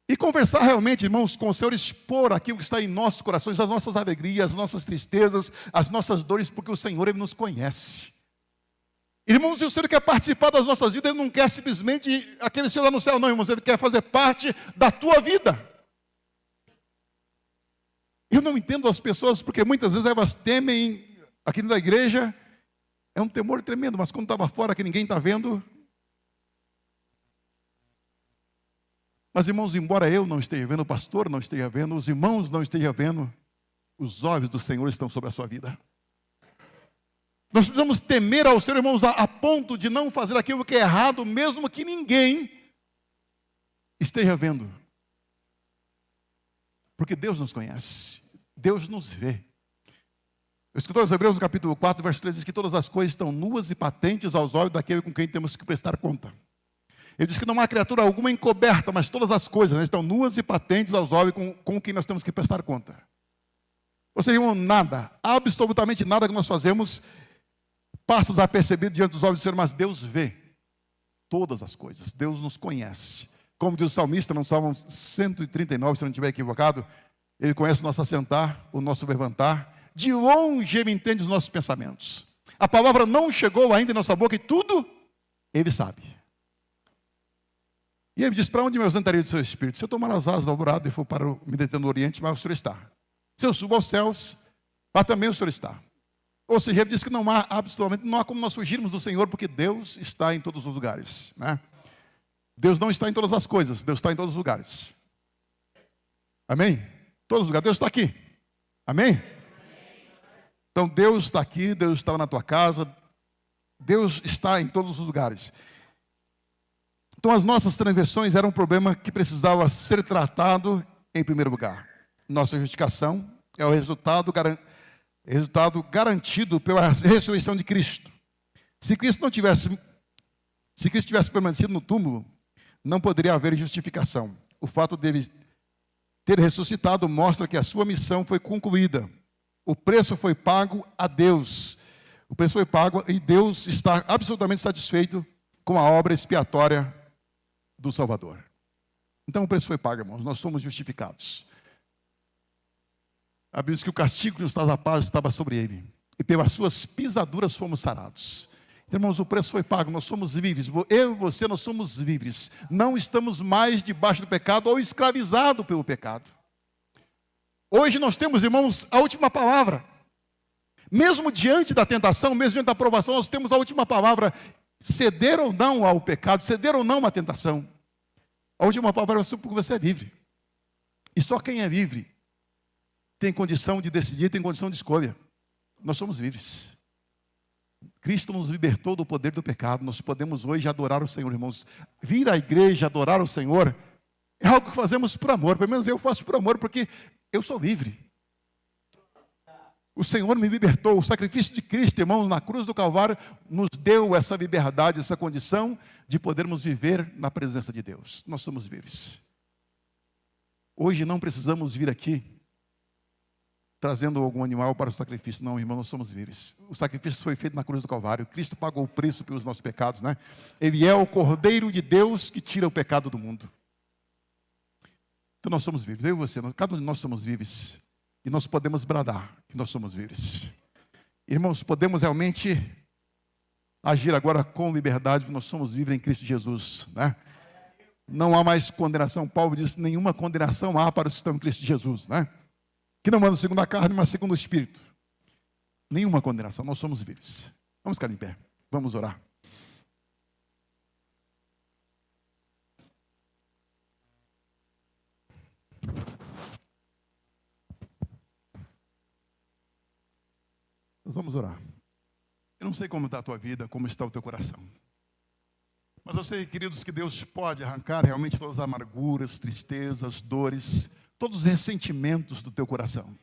E conversar realmente, irmãos, com o Senhor, expor aquilo que está em nossos corações, as nossas alegrias, as nossas tristezas, as nossas dores, porque o Senhor, Ele nos conhece. Irmãos, e o Senhor quer participar das nossas vidas, Ele não quer simplesmente aquele Senhor lá no céu, não, irmãos, Ele quer fazer parte da tua vida. Eu não entendo as pessoas, porque muitas vezes elas temem, aqui dentro da igreja, é um temor tremendo, mas quando estava fora, que ninguém está vendo. Mas, irmãos, embora eu não esteja vendo, o pastor não esteja vendo, os irmãos não estejam vendo, os olhos do Senhor estão sobre a sua vida. Nós precisamos temer ao Senhor, irmãos, a ponto de não fazer aquilo que é errado, mesmo que ninguém esteja vendo. Porque Deus nos conhece, Deus nos vê. O escritor aos Hebreus, no capítulo 4, verso 3, diz que todas as coisas estão nuas e patentes aos olhos daquele com quem temos que prestar conta. Ele diz que não há criatura alguma encoberta, mas todas as coisas, né, estão nuas e patentes aos olhos com quem nós temos que prestar conta. Ou seja, irmão, nada, absolutamente nada que nós fazemos passa desapercebido diante dos olhos do Senhor, mas Deus vê todas as coisas, Deus nos conhece. Como diz o salmista no Salmo 139, se eu não estiver equivocado, ele conhece o nosso assentar, o nosso levantar, de longe ele entende os nossos pensamentos. A palavra não chegou ainda em nossa boca e tudo ele sabe. E ele diz, para onde me ausentaria do seu espírito? Se eu tomar as asas do alvorada e for para me deter no oriente, mas o Senhor está. Se eu subo aos céus, lá também o Senhor está. Ou seja, ele diz que não há absolutamente, não há como nós fugirmos do Senhor, porque Deus está em todos os lugares, né? Deus não está em todas as coisas, Deus está em todos os lugares. Amém? Todos os lugares, Deus está aqui. Amém? Então Deus está aqui, Deus está na tua casa, Deus está em todos os lugares. Então as nossas transgressões eram um problema que precisava ser tratado em primeiro lugar. Nossa justificação é o resultado garantido pela ressurreição de Cristo. Se Cristo tivesse permanecido no túmulo, não poderia haver justificação. O fato dele ter ressuscitado mostra que a sua missão foi concluída. O preço foi pago a Deus. O preço foi pago e Deus está absolutamente satisfeito com a obra expiatória do Salvador. Então o preço foi pago, irmãos. Nós somos justificados. A Bíblia diz que o castigo que nos traz a paz estava sobre ele. E pelas suas pisaduras fomos sarados. Irmãos, o preço foi pago, nós somos livres. Eu e você, nós somos livres. Não estamos mais debaixo do pecado ou escravizados pelo pecado. Hoje nós temos, irmãos, a última palavra. Mesmo diante da tentação, mesmo diante da provação, nós temos a última palavra. Ceder ou não ao pecado, ceder ou não à tentação. A última palavra é porque você é livre. E só quem é livre tem condição de decidir, tem condição de escolha. Nós somos livres. Cristo nos libertou do poder do pecado. Nós podemos hoje adorar o Senhor, irmãos. Vir à igreja, adorar o Senhor, é algo que fazemos por amor. Pelo menos eu faço por amor, porque eu sou livre. O Senhor me libertou. O sacrifício de Cristo, irmãos, na cruz do Calvário, nos deu essa liberdade, essa condição de podermos viver na presença de Deus. Nós somos livres. Hoje não precisamos vir aqui trazendo algum animal para o sacrifício. Não, irmão, nós somos livres. O sacrifício foi feito na cruz do Calvário. Cristo pagou o preço pelos nossos pecados, né? Ele é o Cordeiro de Deus que tira o pecado do mundo. Então nós somos livres. Eu e você, cada um de nós somos livres. E nós podemos bradar que nós somos livres. Irmãos, podemos realmente agir agora com liberdade, porque nós somos livres em Cristo Jesus, né? Não há mais condenação. Paulo diz, nenhuma condenação há para os que estão em Cristo Jesus, né? Que não manda segundo a carne, mas segundo o Espírito. Nenhuma condenação, nós somos livres. Vamos ficar em pé, vamos orar. Nós vamos orar. Eu não sei como está a tua vida, como está o teu coração. Mas eu sei, queridos, que Deus pode arrancar realmente todas as amarguras, tristezas, dores, todos os ressentimentos do teu coração.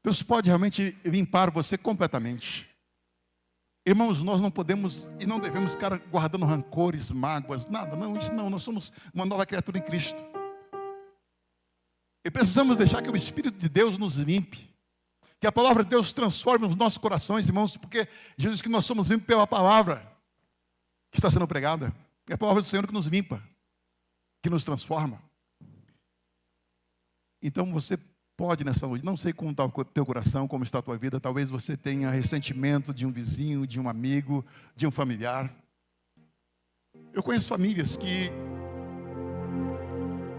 Deus pode realmente limpar você completamente. Irmãos, nós não podemos e não devemos ficar guardando rancores, mágoas, nada. Não, isso não. Nós somos uma nova criatura em Cristo. E precisamos deixar que o Espírito de Deus nos limpe. Que a palavra de Deus transforme os nossos corações, irmãos. Porque Jesus diz que nós somos limpos pela palavra que está sendo pregada. É a palavra do Senhor que nos limpa, que nos transforma. Então você pode nessa noite, não sei como está o teu coração, como está a tua vida, talvez você tenha ressentimento de um vizinho, de um amigo, de um familiar. Eu conheço famílias que,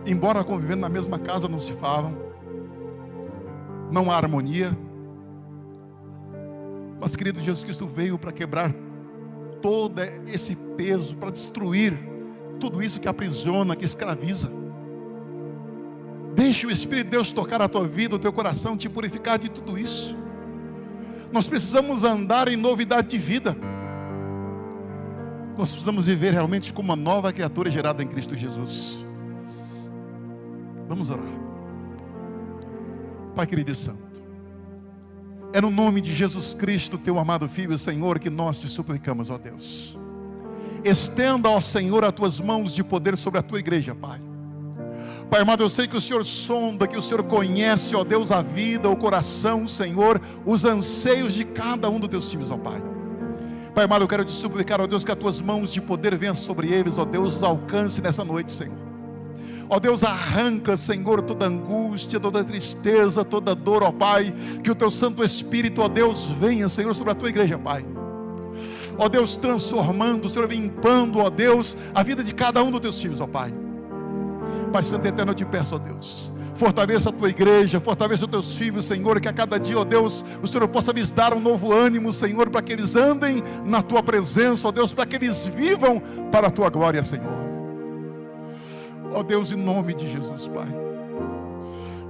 embora convivendo na mesma casa, não se falam, não há harmonia. Mas, querido, Jesus Cristo veio para quebrar todo esse peso, para destruir tudo isso que aprisiona, que escraviza. Deixe o Espírito de Deus tocar a tua vida, o teu coração, te purificar de tudo isso. Nós precisamos andar em novidade de vida. Nós precisamos viver realmente como uma nova criatura gerada em Cristo Jesus. Vamos orar. Pai querido e santo, é no nome de Jesus Cristo, teu amado Filho e Senhor, que nós te suplicamos, ó Deus. Estenda, ó Senhor, as tuas mãos de poder sobre a tua igreja, Pai. Pai amado, eu sei que o Senhor sonda, que o Senhor conhece, ó Deus, a vida, o coração, Senhor, os anseios de cada um dos teus filhos, ó Pai. Pai amado, eu quero te suplicar, ó Deus, que as tuas mãos de poder venham sobre eles, ó Deus, os alcance nessa noite, Senhor. Ó Deus, arranca, Senhor, toda angústia, toda tristeza, toda dor, ó Pai. Que o teu Santo Espírito, ó Deus, venha, Senhor, sobre a tua igreja, Pai. Ó Deus, transformando, Senhor, limpando, ó Deus, a vida de cada um dos teus filhos, ó Pai. Pai Santo e Eterno, eu te peço, ó Deus, fortaleça a tua igreja, fortaleça os teus filhos, Senhor, que a cada dia, ó Deus, o Senhor possa lhes dar um novo ânimo, Senhor, para que eles andem na tua presença, ó Deus, para que eles vivam para a tua glória, Senhor. Ó Deus, em nome de Jesus, Pai.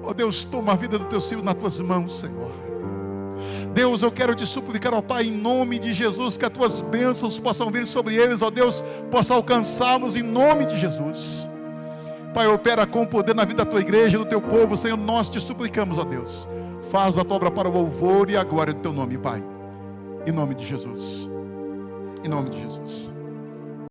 Ó Deus, toma a vida dos teus filhos nas tuas mãos, Senhor. Deus, eu quero te suplicar, ó Pai, em nome de Jesus, que as tuas bênçãos possam vir sobre eles, ó Deus, possa alcançá-los em nome de Jesus. Pai, opera com poder na vida da tua igreja, do teu povo, Senhor, nós te suplicamos, ó Deus. Faz a tua obra para o louvor e a glória do teu nome, Pai. Em nome de Jesus. Em nome de Jesus.